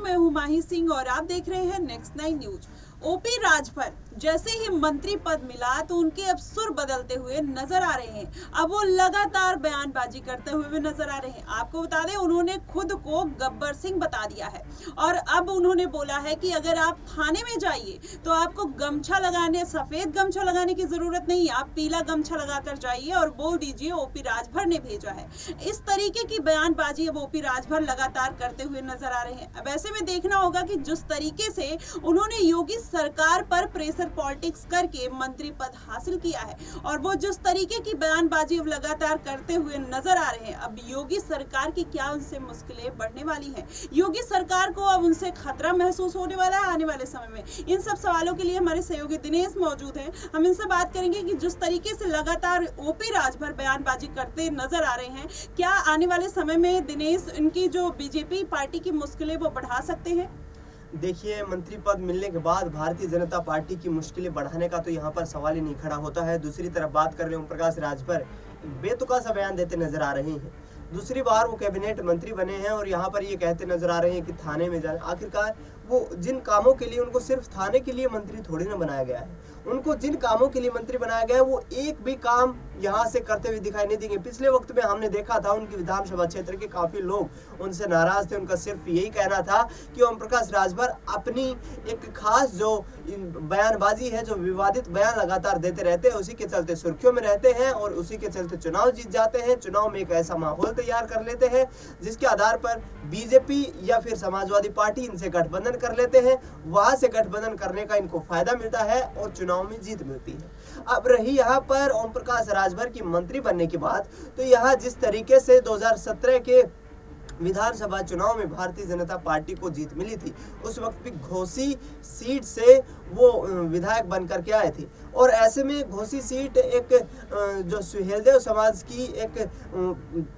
मैं हूं माही सिंह और आप देख रहे हैं नेक्स्ट 9 न्यूज। ओपी राजभर जैसे ही मंत्री पद मिला तो उनके अब सुर बदलते हुए नजर आ रहे हैं। अब वो लगातार बयानबाजी करते हुए भी नजर आ रहे हैं। आपको बता दें, उन्होंने खुद को गब्बर सिंह बता दिया है और अब उन्होंने बोला है कि अगर आप थाने में जाइए तो आपको गमछा लगाने, सफेद गमछा लगाने की जरूरत नहीं, आप पीला गमछा लगाकर जाइए और बोल दीजिए ओपी राजभर ने भेजा है। इस तरीके की बयानबाजी अब ओपी राजभर लगातार करते हुए नजर आ रहे हैं। अब ऐसे में देखना होगा कि जिस तरीके से उन्होंने योगी सरकार पर प्रेशर पॉलिटिक्स करके मंत्री पद हासिल किया है और वो जिस तरीके की बयानबाजी अब लगातार करते हुए नजर आ रहे हैं, अब योगी सरकार की क्या उनसे मुश्किलें बढ़ने वाली हैं? योगी सरकार को अब उनसे खतरा महसूस होने वाला है आने वाले समय में? इन सब सवालों के लिए हमारे सहयोगी दिनेश मौजूद हैं। हम इनसे बात करेंगे कि जिस तरीके से लगातार ओपी राजभर बयानबाजी करते नजर आ रहे हैं, क्या आने वाले समय में दिनेश इनकी जो बीजेपी पार्टी की मुश्किलें वो बढ़ा सकते हैं? देखिए, मंत्री पद मिलने के बाद भारतीय जनता पार्टी की मुश्किलें बढ़ाने का तो यहाँ पर सवाल ही नहीं खड़ा होता है। दूसरी तरफ बात कर रहे ओम प्रकाश राजभर बेतुका सा बयान देते नजर आ रहे हैं। दूसरी बार वो कैबिनेट मंत्री बने हैं और यहाँ पर ये कहते नजर आ रहे हैं कि थाने में जाने। आखिरकार वो जिन कामों के लिए उनको सिर्फ थाने के लिए मंत्री थोड़ी ना बनाया गया है, उनको जिन कामों के लिए मंत्री बनाया गया है वो एक भी काम यहाँ से करते हुए दिखाई नहीं देंगे। पिछले वक्त में हमने देखा था उनकी विधानसभा क्षेत्र के काफी लोग उनसे नाराज थे। उनका सिर्फ यही कहना था कि ओम प्रकाश राजभर अपनी एक खास जो बयानबाजी है, जो विवादित बयान लगातार देते रहते हैं, उसी के चलते सुर्खियों में रहते हैं और उसी के चलते चुनाव जीत जाते हैं। चुनाव में एक ऐसा माहौल तैयार कर लेते हैं जिसके आधार पर बीजेपी या फिर समाजवादी पार्टी इनसे गठबंधन कर लेते हैं। वहां से गठबंधन करने का इनको फायदा मिलता है और चुनाव में जीत मिलती है। अब रही यहाँ पर ओम प्रकाश राजभर की मंत्री बनने की बात, तो यहाँ जिस तरीके से 2017 के विधानसभा चुनाव में भारतीय जनता पार्टी को जीत मिली थी, उस वक्त भी घोसी सीट से वो विधायक बनकर के आए थे और ऐसे में घोसी सीट एक जो सुहेलदेव समाज की एक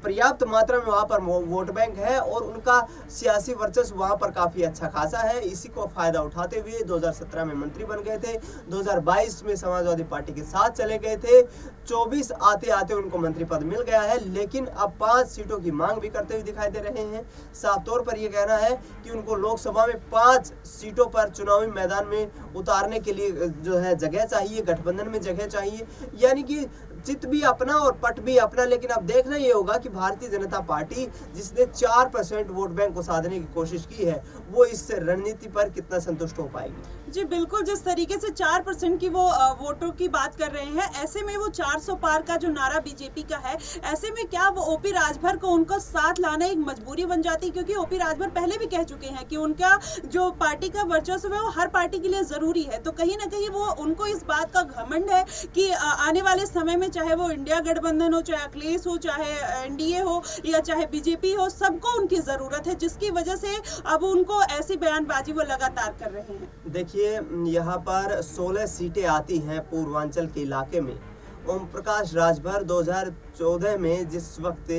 पर्याप्त मात्रा में वहाँ पर वोट बैंक है और उनका सियासी वर्चस्व वहाँ पर काफ़ी अच्छा खासा है। इसी को फायदा उठाते हुए 2017 में मंत्री बन गए थे, 2022 में समाजवादी पार्टी के साथ चले गए थे, 24 आते आते उनको मंत्री पद मिल गया है, लेकिन अब 5 सीटों की मांग भी करते हुए दिखाई दे रहे हैं। साफ तौर पर यह कहना है कि उनको लोकसभा में 5 सीटों पर चुनावी मैदान में उतारने के लिए जो है जगह चाहिए, गठबंधन में जगह चाहिए, यानी कि चित भी अपना और पट भी अपना। लेकिन अब देखना ये होगा कि भारतीय जनता पार्टी जिसने 4% वोट बैंक को साधने की कोशिश की है, वो इस रणनीति पर कितना संतुष्ट हो पाएगी। जी बिल्कुल, जिस तरीके से 4% की वो वोटों की बात कर रहे हैं, ऐसे में वो 400 पार का जो नारा बीजेपी का है, ऐसे में क्या वो ओपी राजभर को उनको साथ लाना एक मजबूरी बन जाती है? क्योंकि ओपी राजभर पहले भी कह चुके हैं कि उनका जो पार्टी का वर्चस्व है वो हर पार्टी के लिए जरूरी है। तो कहीं ना कहीं वो उनको इस बात का घमंड है कि आने वाले समय में चाहे वो इंडिया गठबंधन हो, चाहे अखिलेश हो, चाहे एनडीए हो या चाहे बीजेपी हो, सबको उनकी जरूरत है, जिसकी वजह से अब उनको ऐसी बयानबाजी वो लगातार कर रहे हैं। देखिए, यहाँ पर 16 सीटें आती हैं पूर्वांचल के इलाके में। ओम प्रकाश राजभर 2014 में जिस वक्त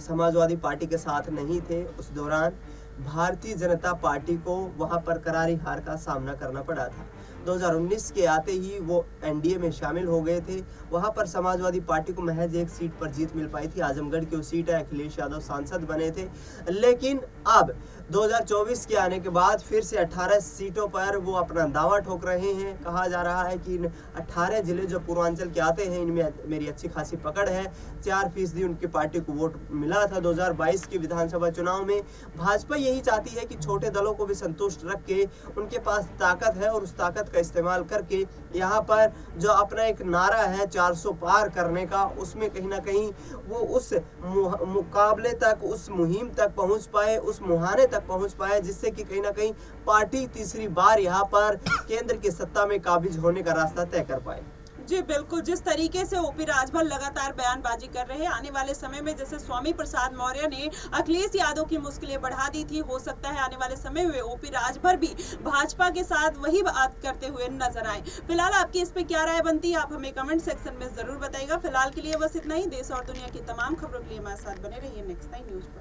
समाजवादी पार्टी के साथ नहीं थे, उस दौरान भारतीय जनता पार्टी को वहां पर करारी हार का सामना करना पड़ा था। 2019 के आते ही वो एनडीए में शामिल हो गए थे। वहां पर समाजवादी पार्टी को महज 1 सीट पर जीत मिल पाई थी, आजमगढ़ की वो सीट है, अखिलेश यादव सांसद बने थे। लेकिन अब 2024 के आने के बाद फिर से 18 सीटों पर वो अपना दावा ठोक रहे हैं। कहा जा रहा है कि इन 18 जिले जो पूर्वांचल के आते हैं, इनमें मेरी अच्छी खासी पकड़ है। 4% उनकी पार्टी को वोट मिला था 2022 के विधानसभा चुनाव में। भाजपा यही चाहती है कि छोटे दलों को भी संतुष्ट रख के उनके पास ताकत है और उस ताकत का इस्तेमाल करके यहाँ पर जो अपना एक नारा है 400 पार करने का, उसमें कहीं ना कहीं वो उस मुकाबले तक, उस मुहिम तक पहुंच पाए, उस मुहाने तक पहुंच पाए, जिससे कि कहीं ना कहीं पार्टी तीसरी बार यहाँ पर केंद्र की सत्ता में काबिज होने का रास्ता तय कर पाए। जी बिल्कुल, जिस तरीके से ओपी राजभर लगातार बयानबाजी कर रहे हैं, आने वाले समय में जैसे स्वामी प्रसाद मौर्य ने अखिलेश यादव की मुश्किलें बढ़ा दी थी, हो सकता है आने वाले समय में ओपी राजभर भी भाजपा के साथ वही बात करते हुए नजर आए। फिलहाल आपकी इस पे क्या राय बनती है, आप हमें कमेंट सेक्शन में जरूर बताइएगा। फिलहाल के लिए बस इतना ही। देश और दुनिया की तमाम खबरों के लिए हमारे साथ बने रहिए नेक्स्ट 9 न्यूज पर।